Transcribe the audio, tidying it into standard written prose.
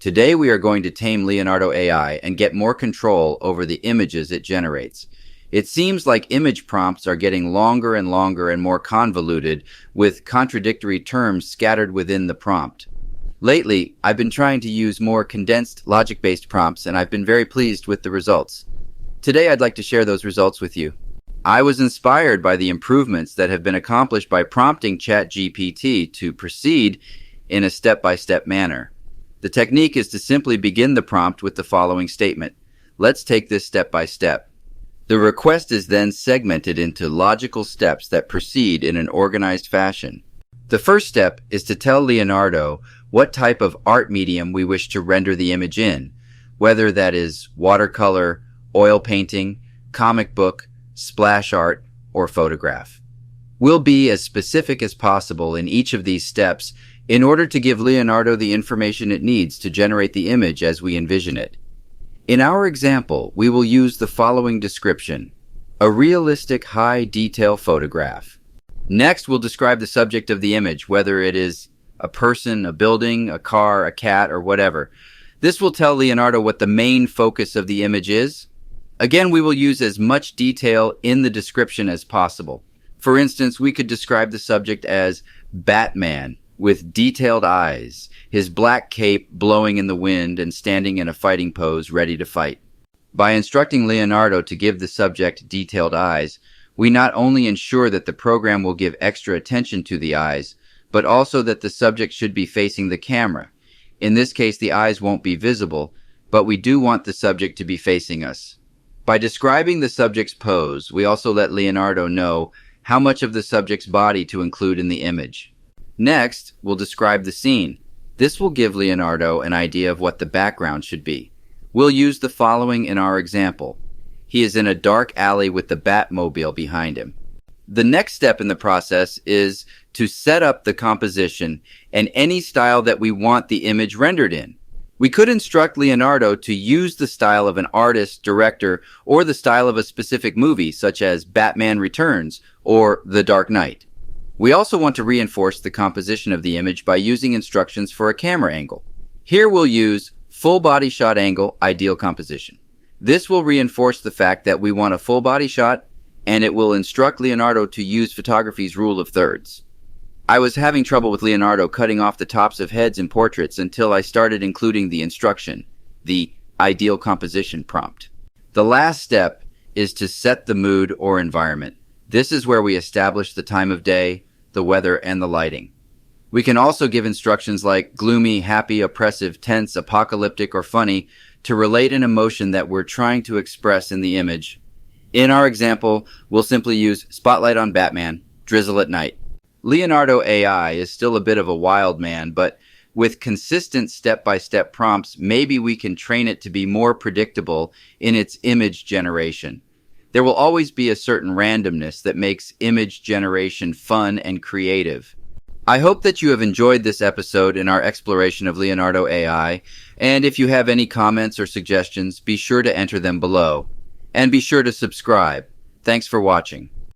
Today we are going to tame Leonardo AI and get more control over the images it generates. It seems like image prompts are getting longer and longer and more convoluted, with contradictory terms scattered within the prompt. Lately, I've been trying to use more condensed, logic-based prompts, and I've been very pleased with the results. Today I'd like to share those results with you. I was inspired by the improvements that have been accomplished by prompting ChatGPT to proceed in a step-by-step manner. The technique is to simply begin the prompt with the following statement: let's take this step by step. The request is then segmented into logical steps that proceed in an organized fashion. The first step is to tell Leonardo what type of art medium we wish to render the image in, whether that is watercolor, oil painting, comic book, splash art, or photograph. We'll be as specific as possible in each of these steps in order to give Leonardo the information it needs to generate the image as we envision it. In our example, we will use the following description: a realistic high-detail photograph. Next, we'll describe the subject of the image, whether it is a person, a building, a car, a cat, or whatever. This will tell Leonardo what the main focus of the image is. Again, we will use as much detail in the description as possible. For instance, we could describe the subject as Batman, with detailed eyes, his black cape blowing in the wind and standing in a fighting pose ready to fight. By instructing Leonardo to give the subject detailed eyes, we not only ensure that the program will give extra attention to the eyes, but also that the subject should be facing the camera. In this case, the eyes won't be visible, but we do want the subject to be facing us. By describing the subject's pose, we also let Leonardo know how much of the subject's body to include in the image. Next, we'll describe the scene. This will give Leonardo an idea of what the background should be. We'll use the following in our example. He is in a dark alley with the Batmobile behind him. The next step in the process is to set up the composition and any style that we want the image rendered in. We could instruct Leonardo to use the style of an artist, director, or the style of a specific movie, such as Batman Returns or The Dark Knight. We also want to reinforce the composition of the image by using instructions for a camera angle. Here we'll use full body shot angle ideal composition. This will reinforce the fact that we want a full body shot, and it will instruct Leonardo to use photography's rule of thirds. I was having trouble with Leonardo cutting off the tops of heads in portraits until I started including the instruction, the ideal composition prompt. The last step is to set the mood or environment. This is where we establish the time of day, the weather, and the lighting. We can also give instructions like gloomy, happy, oppressive, tense, apocalyptic, or funny to relate an emotion that we're trying to express in the image. In our example, we'll simply use spotlight on Batman, drizzle at night. Leonardo AI is still a bit of a wild man, but with consistent step-by-step prompts, maybe we can train it to be more predictable in its image generation. There will always be a certain randomness that makes image generation fun and creative. I hope that you have enjoyed this episode in our exploration of Leonardo AI, and if you have any comments or suggestions, be sure to enter them below. And be sure to subscribe. Thanks for watching.